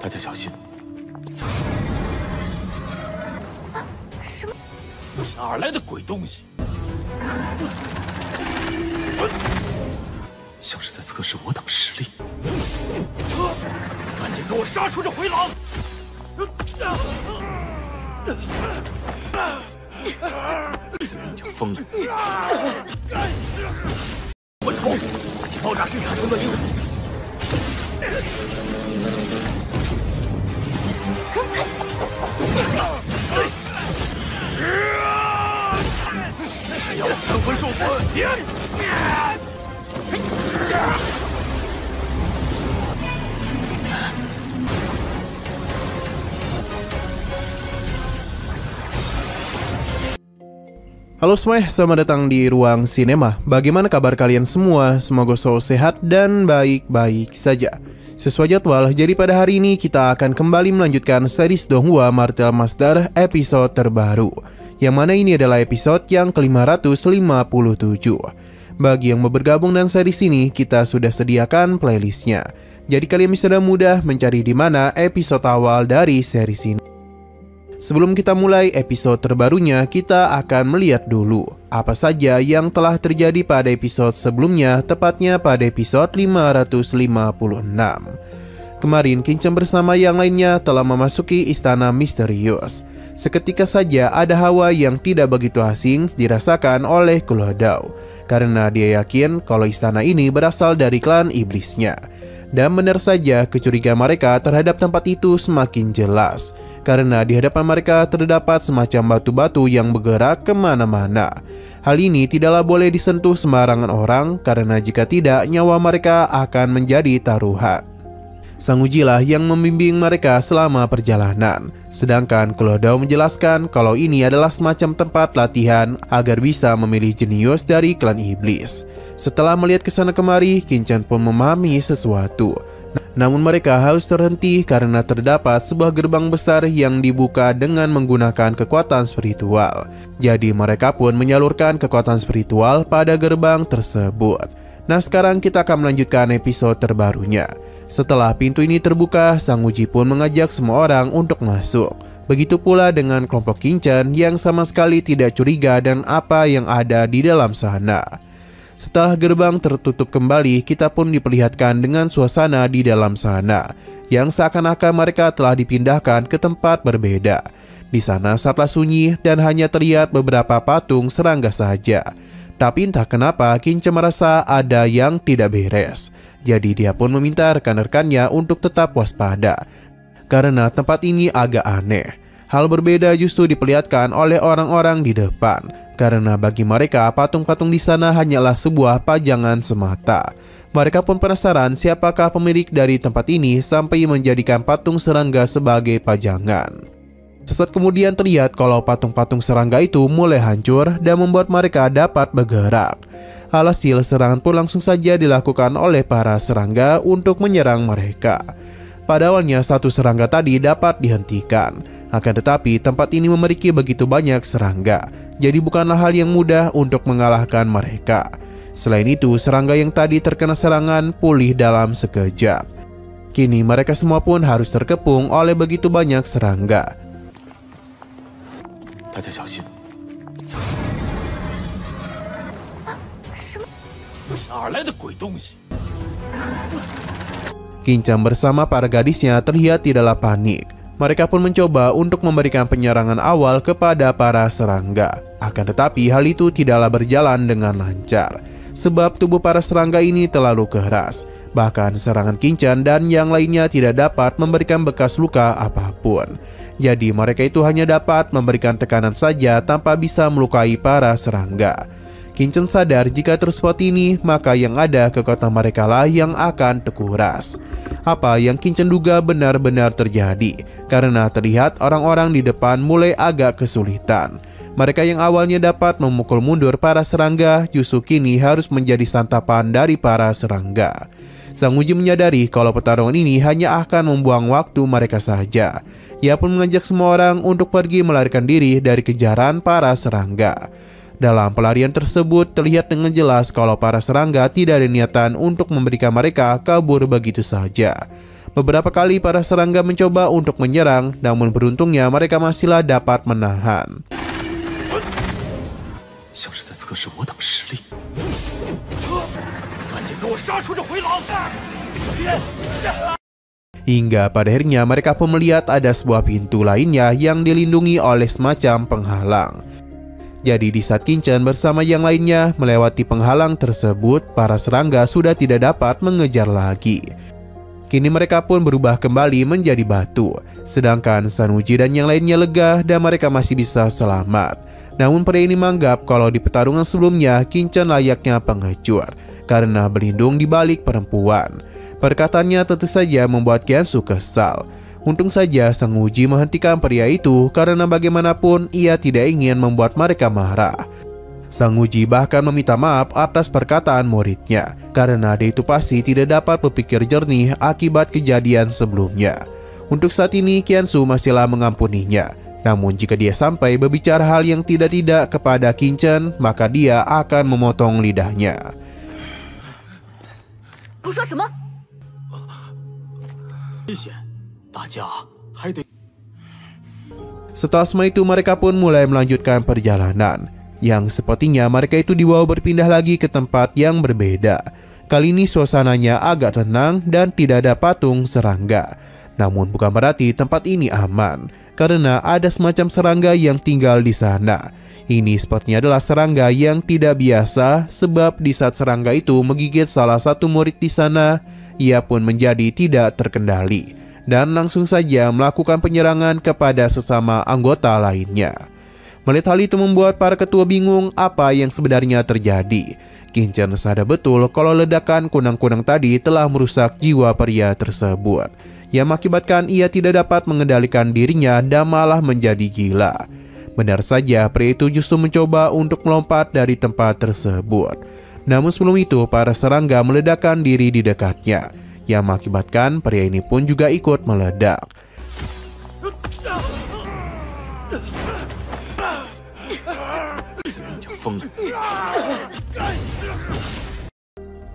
大家小心！什么？哪来的鬼东西？像是在测试我等实力。赶紧给我杀出这回廊！此人已经疯了。我冲！爆炸时产生的灵。只要三魂受死，点Halo semuanya, selamat datang di Ruang Sinema. Bagaimana kabar kalian semua? Semoga selalu sehat dan baik-baik saja. Sesuai jadwal, jadi pada hari ini kita akan kembali melanjutkan series Donghua Martial Master episode terbaru, yang mana ini adalah episode yang ke-557. Bagi yang mau bergabung dengan series ini, kita sudah sediakan playlistnya. Jadi kalian bisa dengan mudah mencari di mana episode awal dari series ini. Sebelum kita mulai episode terbarunya, kita akan melihat dulu apa saja yang telah terjadi pada episode sebelumnya, tepatnya pada episode 556. Kemarin, Kinchan bersama yang lainnya telah memasuki istana misterius. Seketika saja ada hawa yang tidak begitu asing dirasakan oleh Kuladao, karena dia yakin kalau istana ini berasal dari klan iblisnya. Dan benar saja kecurigaan mereka terhadap tempat itu semakin jelas, karena di hadapan mereka terdapat semacam batu-batu yang bergerak kemana-mana. Hal ini tidaklah boleh disentuh sembarangan orang, karena jika tidak nyawa mereka akan menjadi taruhan. Sang Ujilah yang membimbing mereka selama perjalanan, sedangkan Kuladao menjelaskan kalau ini adalah semacam tempat latihan agar bisa memilih jenius dari klan iblis. Setelah melihat kesana kemari, Kinchan pun memahami sesuatu. Namun mereka harus terhenti karena terdapat sebuah gerbang besar yang dibuka dengan menggunakan kekuatan spiritual. Jadi mereka pun menyalurkan kekuatan spiritual pada gerbang tersebut. Nah, sekarang kita akan melanjutkan episode terbarunya. Setelah pintu ini terbuka, Sang Uji pun mengajak semua orang untuk masuk. Begitu pula dengan kelompok Kinchan yang sama sekali tidak curiga dan apa yang ada di dalam sana. Setelah gerbang tertutup kembali, kita pun diperlihatkan dengan suasana di dalam sana, yang seakan-akan mereka telah dipindahkan ke tempat berbeda. Di sana sangatlah sunyi dan hanya terlihat beberapa patung serangga saja. Tapi entah kenapa Kinchan merasa ada yang tidak beres. Jadi dia pun meminta rekan-rekannya untuk tetap waspada, karena tempat ini agak aneh. Hal berbeda justru diperlihatkan oleh orang-orang di depan, karena bagi mereka patung-patung di sana hanyalah sebuah pajangan semata. Mereka pun penasaran siapakah pemilik dari tempat ini sampai menjadikan patung serangga sebagai pajangan. Sesaat kemudian terlihat kalau patung-patung serangga itu mulai hancur dan membuat mereka dapat bergerak. Alhasil serangan pun langsung saja dilakukan oleh para serangga untuk menyerang mereka. Pada awalnya satu serangga tadi dapat dihentikan, akan tetapi tempat ini memiliki begitu banyak serangga, jadi bukanlah hal yang mudah untuk mengalahkan mereka. Selain itu, serangga yang tadi terkena serangan pulih dalam sekejap. Kini mereka semua pun harus terkepung oleh begitu banyak serangga. 大家小心！哪来的鬼东西？ Kinchan bersama para gadisnya terlihat tidaklah panik. Mereka pun mencoba untuk memberikan penyerangan awal kepada para serangga. Akan tetapi hal itu tidaklah berjalan dengan lancar, sebab tubuh para serangga ini terlalu keras. Bahkan serangan Kinchan dan yang lainnya tidak dapat memberikan bekas luka apapun. Jadi mereka itu hanya dapat memberikan tekanan saja tanpa bisa melukai para serangga. Kinchan sadar jika terus seperti ini, maka yang ada kekuatan mereka lah yang akan terkuras. Apa yang Kinchan duga benar-benar terjadi, karena terlihat orang-orang di depan mulai agak kesulitan. Mereka yang awalnya dapat memukul mundur para serangga, justru kini harus menjadi santapan dari para serangga. Sang Uji menyadari kalau pertarungan ini hanya akan membuang waktu mereka saja. Ia pun mengajak semua orang untuk pergi melarikan diri dari kejaran para serangga. Dalam pelarian tersebut terlihat dengan jelas kalau para serangga tidak ada niatan untuk memberikan mereka kabur begitu saja. Beberapa kali para serangga mencoba untuk menyerang, namun beruntungnya mereka masihlah dapat menahan. 像是在测试我等实力。赶紧给我杀出这回廊！ Hingga pada akhirnya mereka pun melihat ada sebuah pintu lainnya yang dilindungi oleh semacam penghalang. Jadi di saat Qingchen bersama yang lainnya melewati penghalang tersebut, para serangga sudah tidak dapat mengejar lagi. Kini mereka pun berubah kembali menjadi batu, sedangkan San Wuji dan yang lainnya lega dan mereka masih bisa selamat. Namun pria ini menganggap kalau di pertarungan sebelumnya Qingchen layaknya pengecut karena berlindung di balik perempuan. Perkataannya tentu saja membuat Qiansu kesal. Untung saja Sang Wuji menghentikan pria itu karena bagaimanapun ia tidak ingin membuat mereka marah. Sang Wuji bahkan meminta maaf atas perkataan muridnya karena dia itu pasti tidak dapat berpikir jernih akibat kejadian sebelumnya. Untuk saat ini Qiansu masihlah mengampuninya. Namun jika dia sampai berbicara hal yang tidak-tidak kepada Qingchen, maka dia akan memotong lidahnya. Setelah semua itu mereka pun mulai melanjutkan perjalanan, yang sepertinya mereka itu dibawa berpindah lagi ke tempat yang berbeda. Kali ini suasananya agak tenang dan tidak ada patung serangga. Namun bukan berarti tempat ini aman, karena ada semacam serangga yang tinggal di sana. Ini sepertinya adalah serangga yang tidak biasa, sebab di saat serangga itu menggigit salah satu murid di sana, ia pun menjadi tidak terkendali dan langsung saja melakukan penyerangan kepada sesama anggota lainnya. Melihat hal itu membuat para ketua bingung apa yang sebenarnya terjadi. Qingchen sadar betul kalau ledakan kunang-kunang tadi telah merusak jiwa pria tersebut, yang mengakibatkan ia tidak dapat mengendalikan dirinya dan malah menjadi gila. Benar saja, pria itu justru mencoba untuk melompat dari tempat tersebut. Namun sebelum itu, para serangga meledakkan diri di dekatnya, yang mengakibatkan pria ini pun juga ikut meledak.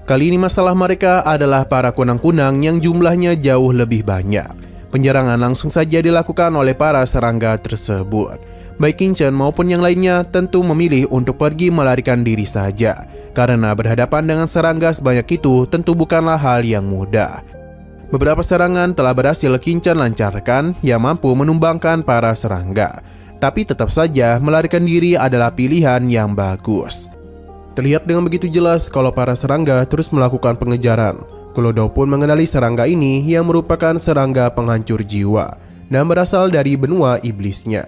Kali ini masalah mereka adalah para kunang-kunang yang jumlahnya jauh lebih banyak. Penyerangan langsung saja dilakukan oleh para serangga tersebut. Baik Qingchen maupun yang lainnya tentu memilih untuk pergi melarikan diri saja, karena berhadapan dengan serangga sebanyak itu tentu bukanlah hal yang mudah. Beberapa serangan telah berhasil Qingchen lancarkan yang mampu menumbangkan para serangga. Tapi tetap saja melarikan diri adalah pilihan yang bagus. Terlihat dengan begitu jelas kalau para serangga terus melakukan pengejaran. Kulodao pun mengenali serangga ini yang merupakan serangga penghancur jiwa dan berasal dari benua iblisnya.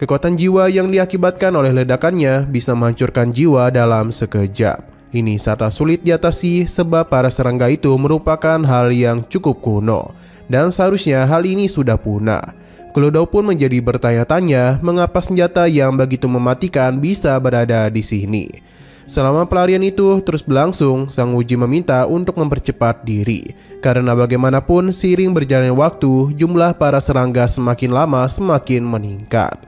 Kekuatan jiwa yang diakibatkan oleh ledakannya bisa menghancurkan jiwa dalam sekejap. Ini sangat sulit diatasi sebab para serangga itu merupakan hal yang cukup kuno dan seharusnya hal ini sudah punah. Kulodao pun menjadi bertanya-tanya mengapa senjata yang begitu mematikan bisa berada di sini. Selama pelarian itu terus berlangsung, Sang Wuji meminta untuk mempercepat diri. Karena bagaimanapun seiring berjalannya waktu, jumlah para serangga semakin lama semakin meningkat.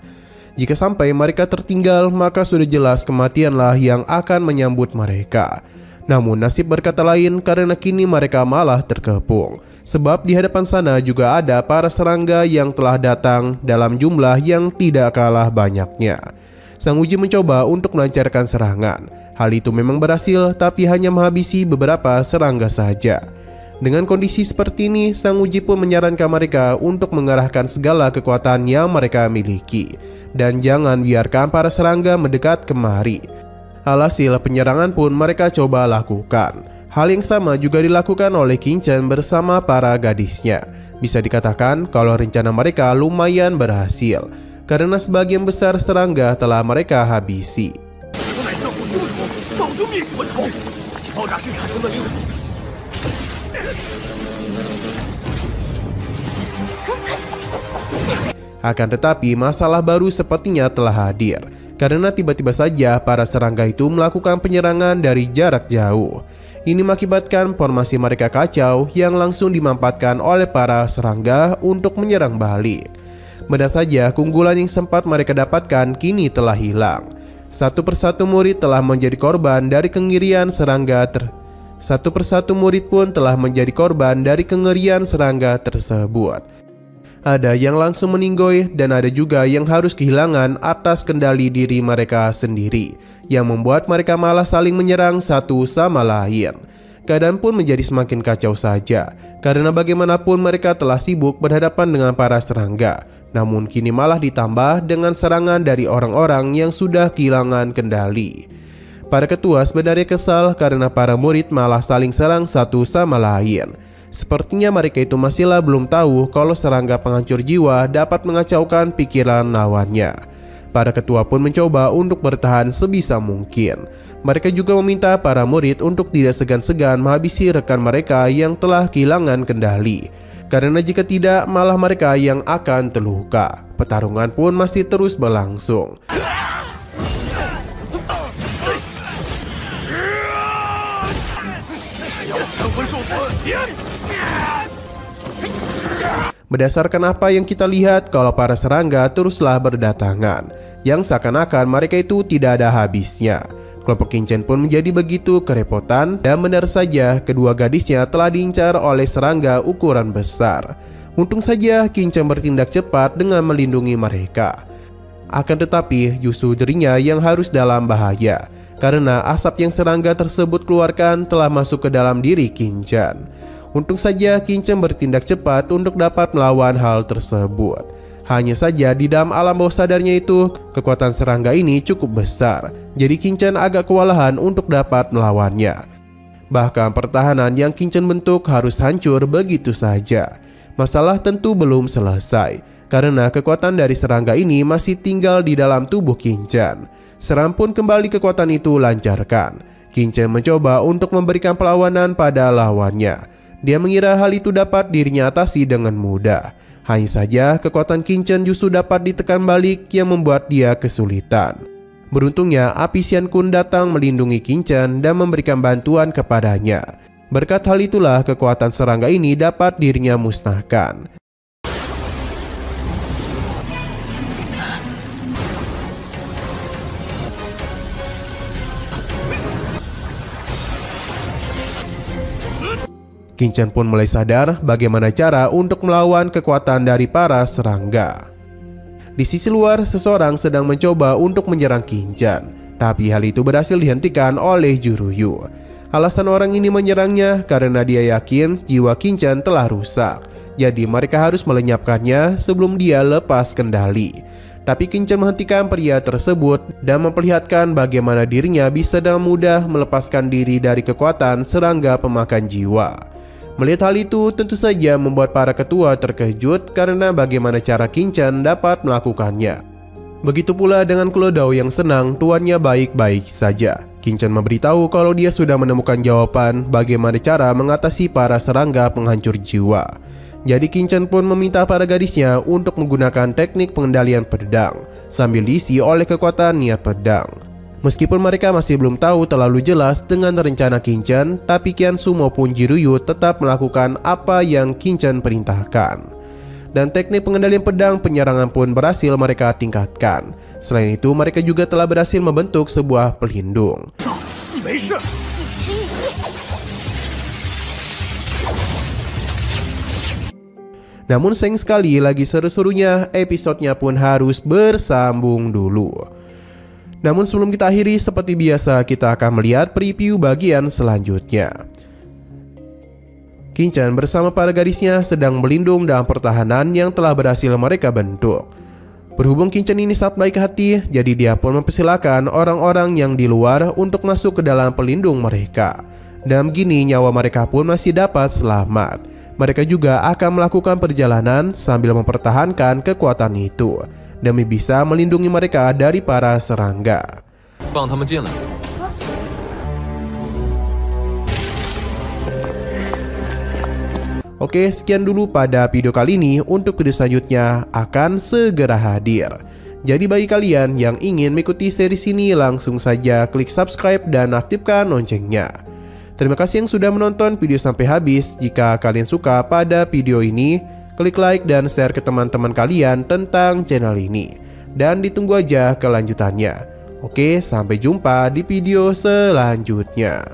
Jika sampai mereka tertinggal, maka sudah jelas kematianlah yang akan menyambut mereka. Namun nasib berkata lain karena kini mereka malah terkepung. Sebab di hadapan sana juga ada para serangga yang telah datang dalam jumlah yang tidak kalah banyaknya. Sang Wuji mencoba untuk melancarkan serangan. Hal itu memang berhasil, tapi hanya menghabisi beberapa serangga saja. Dengan kondisi seperti ini, Sang Wuji pun menyarankan mereka untuk mengerahkan segala kekuatan yang mereka miliki. Dan jangan biarkan para serangga mendekat kemari. Alhasil penyerangan pun mereka coba lakukan. Hal yang sama juga dilakukan oleh Qingchen bersama para gadisnya. Bisa dikatakan kalau rencana mereka lumayan berhasil, karena sebagian besar serangga telah mereka habisi. Akan tetapi masalah baru sepertinya telah hadir, karena tiba-tiba saja para serangga itu melakukan penyerangan dari jarak jauh. Ini mengakibatkan formasi mereka kacau yang langsung dimanfaatkan oleh para serangga untuk menyerang balik. Benar saja keunggulan yang sempat mereka dapatkan kini telah hilang. Satu persatu murid telah menjadi korban dari kengirian serangga Satu persatu murid pun telah menjadi korban dari kengerian serangga tersebut. Ada yang langsung meninggoy dan ada juga yang harus kehilangan atas kendali diri mereka sendiri, yang membuat mereka malah saling menyerang satu sama lain. Keadaan pun menjadi semakin kacau saja, karena bagaimanapun mereka telah sibuk berhadapan dengan para serangga. Namun kini malah ditambah dengan serangan dari orang-orang yang sudah kehilangan kendali. Para ketua sebenarnya kesal karena para murid malah saling serang satu sama lain. Sepertinya mereka itu masihlah belum tahu kalau serangga penghancur jiwa dapat mengacaukan pikiran lawannya. Para ketua pun mencoba untuk bertahan sebisa mungkin. Mereka juga meminta para murid untuk tidak segan-segan menghabisi rekan mereka yang telah kehilangan kendali. Karena jika tidak, malah mereka yang akan terluka. Pertarungan pun masih terus berlangsung. Berdasarkan apa yang kita lihat, kalau para serangga teruslah berdatangan, yang seakan-akan mereka itu tidak ada habisnya. Kelompok Qingchen pun menjadi begitu kerepotan, dan benar saja kedua gadisnya telah diincar oleh serangga ukuran besar. Untung saja Qingchen bertindak cepat dengan melindungi mereka. Akan tetapi justru dirinya yang harus dalam bahaya, karena asap yang serangga tersebut keluarkan telah masuk ke dalam diri Qingchen. Untung saja Qingchen bertindak cepat untuk dapat melawan hal tersebut. Hanya saja di dalam alam bawah sadarnya itu, kekuatan serangga ini cukup besar. Jadi Qingchen agak kewalahan untuk dapat melawannya. Bahkan pertahanan yang Qingchen bentuk harus hancur begitu saja. Masalah tentu belum selesai, karena kekuatan dari serangga ini masih tinggal di dalam tubuh Qingchen. Seram pun kembali kekuatan itu lancarkan. Qingchen mencoba untuk memberikan perlawanan pada lawannya. Dia mengira hal itu dapat dirinya atasi dengan mudah. Hanya saja kekuatan Qingchen justru dapat ditekan balik yang membuat dia kesulitan. Beruntungnya api Xian Kun datang melindungi Qingchen dan memberikan bantuan kepadanya. Berkat hal itulah kekuatan serangga ini dapat dirinya musnahkan. Qingchen pun mulai sadar bagaimana cara untuk melawan kekuatan dari para serangga. Di sisi luar, seseorang sedang mencoba untuk menyerang Qingchen, tapi hal itu berhasil dihentikan oleh Juruyu. Alasan orang ini menyerangnya karena dia yakin jiwa Qingchen telah rusak, jadi mereka harus melenyapkannya sebelum dia lepas kendali. Tapi Qingchen menghentikan pria tersebut dan memperlihatkan bagaimana dirinya bisa dengan mudah melepaskan diri dari kekuatan serangga pemakan jiwa. Melihat hal itu tentu saja membuat para ketua terkejut karena bagaimana cara Qingchen dapat melakukannya. Begitu pula dengan Klodao yang senang tuannya baik-baik saja. Qingchen memberitahu kalau dia sudah menemukan jawaban bagaimana cara mengatasi para serangga penghancur jiwa. Jadi Qingchen pun meminta para gadisnya untuk menggunakan teknik pengendalian pedang sambil diisi oleh kekuatan niat pedang. Meskipun mereka masih belum tahu terlalu jelas dengan rencana Qingchen, tapi Qiansu maupun Jiruyu tetap melakukan apa yang Qingchen perintahkan. Dan teknik pengendalian pedang penyerangan pun berhasil mereka tingkatkan. Selain itu, mereka juga telah berhasil membentuk sebuah pelindung. Namun sayang sekali lagi seru-serunya, episodenya pun harus bersambung dulu. Namun sebelum kita akhiri, seperti biasa kita akan melihat preview bagian selanjutnya. Qingchen bersama para gadisnya sedang melindung dalam pertahanan yang telah berhasil mereka bentuk. Berhubung Qingchen ini sangat baik hati, jadi dia pun mempersilahkan orang-orang yang di luar untuk masuk ke dalam pelindung mereka. Dan begini nyawa mereka pun masih dapat selamat. Mereka juga akan melakukan perjalanan sambil mempertahankan kekuatan itu demi bisa melindungi mereka dari para serangga. Oke, sekian dulu pada video kali ini. Untuk video selanjutnya akan segera hadir. Jadi bagi kalian yang ingin mengikuti series ini, langsung saja klik subscribe dan aktifkan loncengnya. Terima kasih yang sudah menonton video sampai habis. Jika kalian suka pada video ini, klik like dan share ke teman-teman kalian tentang channel ini. Dan ditunggu aja kelanjutannya. Oke, sampai jumpa di video selanjutnya.